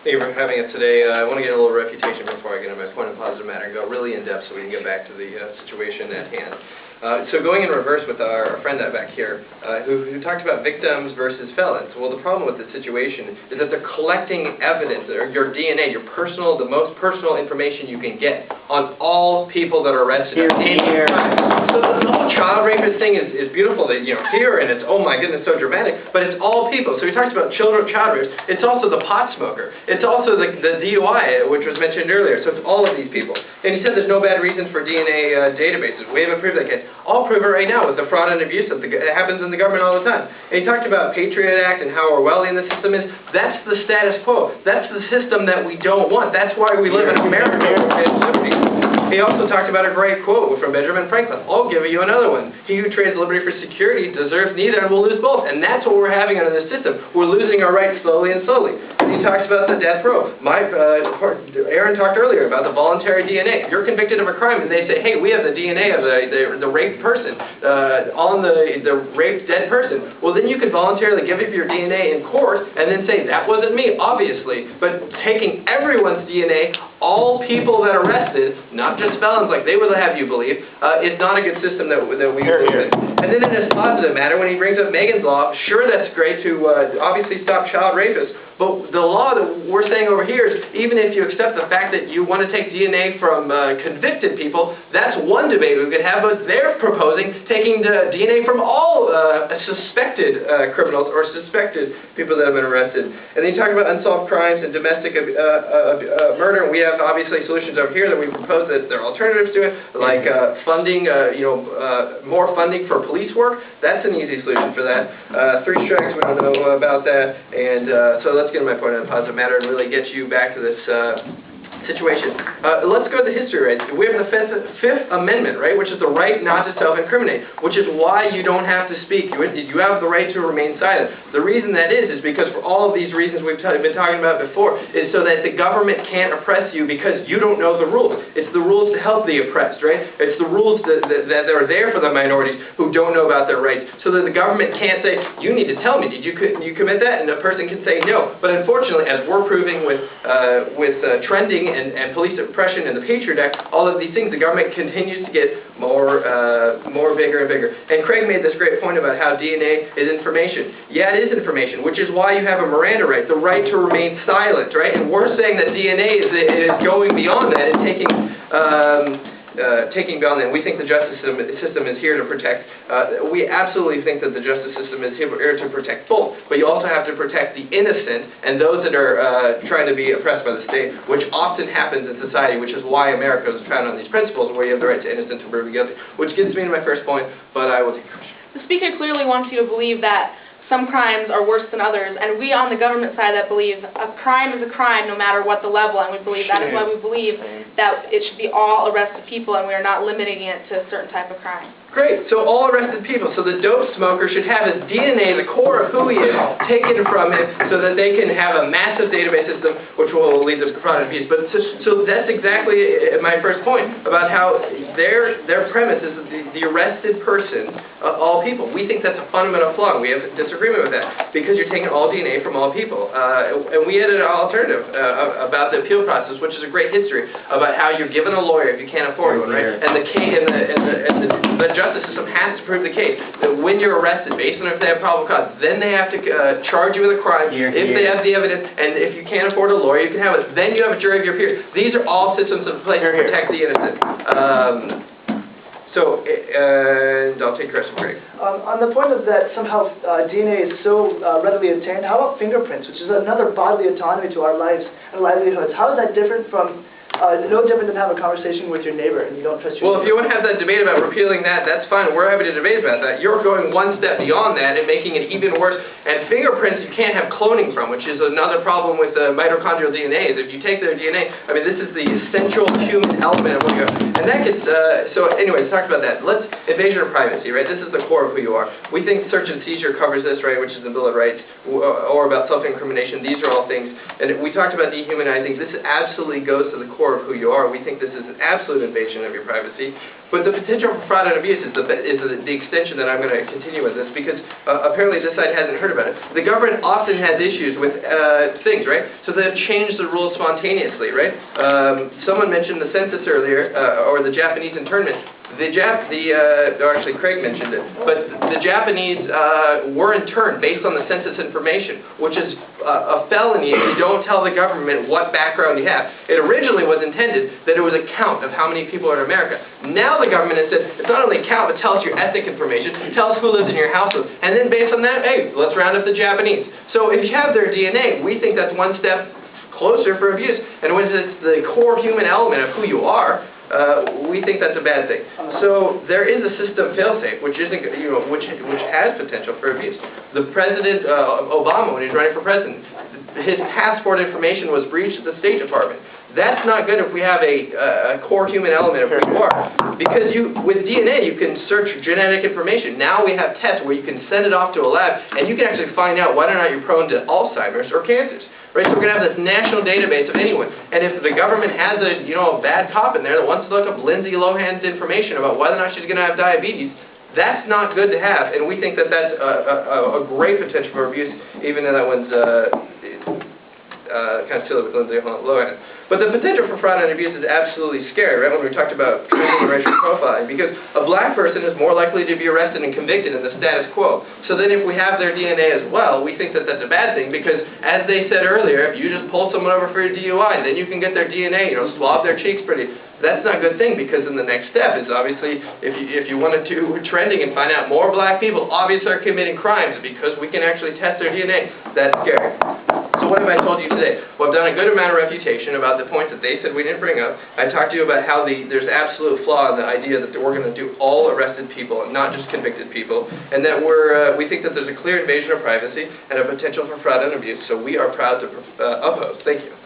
Thank you for having us today. I want to get a little refutation before I get into my point of positive matter and go really in depth so we can get back to the situation at hand. So going in reverse with our friend back here, who talked about victims versus felons. Well, the problem with the situation is that they're collecting evidence, or your DNA, the most personal information you can get on all people that are arrested. Here. So the whole child rapist thing is beautiful that here, and it's oh my goodness, so dramatic. But it's all people. So he talks about child rapist. It's also the pot smoker. It's also the DUI, which was mentioned earlier. So it's all of these people. And he said there's no bad reasons for DNA databases. We haven't proved that case. I'll prove it right now with the fraud and abuse that happens in the government all the time. And he talked about Patriot Act and how Orwellian the system is. That's the status quo. That's the system that we don't want. That's why we live in America and liberty. He also talked about a great quote from Benjamin Franklin. I'll give you another one. He who trades liberty for security deserves neither and will lose both. And that's what we're having under this system. We're losing our rights slowly and slowly. And he talks about the death row. Aaron talked earlier about the voluntary DNA. If you're convicted of a crime and they say, hey, we have the DNA of the raped person on the raped dead person, well, then you could voluntarily give up your DNA in court and then say, that wasn't me, obviously. But taking everyone's DNA, all people that arrested, not just felons like they would have you believe, is not a good system that we believe in. And then in this positive matter, when he brings up Megan's Law, sure, that's great to obviously stop child rapists, but the law that we're saying over here is even if you accept the fact that you want to take DNA from convicted people, that's one debate we could have, but they're proposing taking the DNA from all suspected criminals or suspected people that have been arrested. And then you talk about unsolved crimes and domestic murder. We have obviously solutions over here that we propose that there are alternatives to it, like funding, more funding for police work. That's an easy solution for that. 3 strikes, we don't know about that. And so let's get to my point on positive matter and really get you back to this situation. Let's go to the history, right? We have the Fifth Amendment, right, which is the right not to self-incriminate, which is why you don't have to speak. You have the right to remain silent. The reason that is because for all of these reasons we've been talking about before, is so that the government can't oppress you because you don't know the rules. It's the rules to help the oppressed, right? It's the rules that are there for the minorities who don't know about their rights, so that the government can't say, you need to tell me, did you commit that? And the person can say no. But unfortunately, as we're proving with trending and police oppression and the Patriot Act, all of these things, the government continues to get more bigger and bigger. And Craig made this great point about how DNA is information. Yeah, it is information, which is why you have a Miranda right, the right to remain silent, right? And we're saying that DNA is going beyond that and taking beyond that. We think the justice system is here to protect. We absolutely think that the justice system is here to protect both, but you also have to protect the innocent and those that are trying to be oppressed by the state, which often happens in society, which is why America is founded on these principles where you have the right to innocent to proven guilty, which gets me to my first point, but I will take a question. The speaker clearly wants you to believe that some crimes are worse than others, and we on the government side that believe a crime is a crime no matter what the level, and we believe that is why we believe that it should be all arrested people and we are not limiting it to a certain type of crime. Great. So all arrested people. So the dope smoker should have his DNA, the core of who he is, taken from him so that they can have a massive database system which will lead to fraud and abuse. But so that's exactly my first point about how their premise is the arrested person, all people. We think that's a fundamental flaw. We have a disagreement with that because you're taking all DNA from all people. And we had an alternative about the appeal process, which is a great history about how you're given a lawyer if you can't afford one, right? And the justice system has to prove the case that when you're arrested, based on if they have probable cause, then they have to charge you with a crime if they have the evidence, and if you can't afford a lawyer, you can have it. Then you have a jury of your peers. These are all systems in place to protect the innocent. And I'll take question, Craig. On the point of that somehow DNA is so readily obtained, how about fingerprints, which is another bodily autonomy to our lives and livelihoods? How is that different from no different than have a conversation with your neighbor and you don't trust your neighbor? Well, if you want to have that debate about repealing that, that's fine. We're happy to debate about that. You're going one step beyond that and making it even worse. And fingerprints you can't have cloning from, which is another problem with mitochondrial DNA. Is if you take their DNA, I mean, this is the essential human element of what you have. And that gets, so anyways, talk about that. Invasion of privacy, right? This is the core of who you are. We think search and seizure covers this, right, which is the Bill of Rights, or about self-incrimination. These are all things. And we talked about dehumanizing. This absolutely goes to the core core of who you are. We think this is an absolute invasion of your privacy. But the potential for fraud and abuse is the extension that I'm going to continue with this, because apparently this side hasn't heard about it. The government often has issues with things, right? So they've changed the rules spontaneously, right? Someone mentioned the census earlier, or the Japanese internment. Actually Craig mentioned it, but the Japanese were interned based on the census information, which is a felony if you don't tell the government what background you have. It originally was intended that it was a count of how many people are in America. Now the government has said, it's not only a count, but tell us your ethnic information, tell us who lives in your household, and then based on that, hey, let's round up the Japanese. So if you have their DNA, we think that's one step closer for abuse. And when it's the core human element of who you are, we think that's a bad thing. So there is a system failsafe, which isn't, which has potential for abuse. The President Obama, when he was running for president, his passport information was breached at the State Department. That's not good if we have a core human element of who you are. Because with DNA, you can search genetic information. Now we have tests where you can send it off to a lab, and you can actually find out whether or not you're prone to Alzheimer's or cancers. Right, so we're going to have this national database of anyone. And if the government has a bad cop in there that wants to look up Lindsay Lohan's information about whether or not she's going to have diabetes, that's not good to have. And we think that that's a great potential for abuse, even though that one's kind of silly with Lindsay Lohan. But the potential for fraud and abuse is absolutely scary, right, when we talked about training and racial profiling, because a black person is more likely to be arrested and convicted in the status quo. So then if we have their DNA as well, we think that that's a bad thing, because as they said earlier, if you just pull someone over for your DUI, then you can get their DNA, swab their cheeks pretty. That's not a good thing, because then the next step is obviously, if you wanted to trending and find out more black people obviously are committing crimes because we can actually test their DNA, that's scary. So what have I told you today? Well, I've done a good amount of refutation about the points that they said we didn't bring up. I talked to you about how there's absolute flaw in the idea that we're going to do all arrested people and not just convicted people, and that we think that there's a clear invasion of privacy and a potential for fraud and abuse, so we are proud to oppose. Thank you.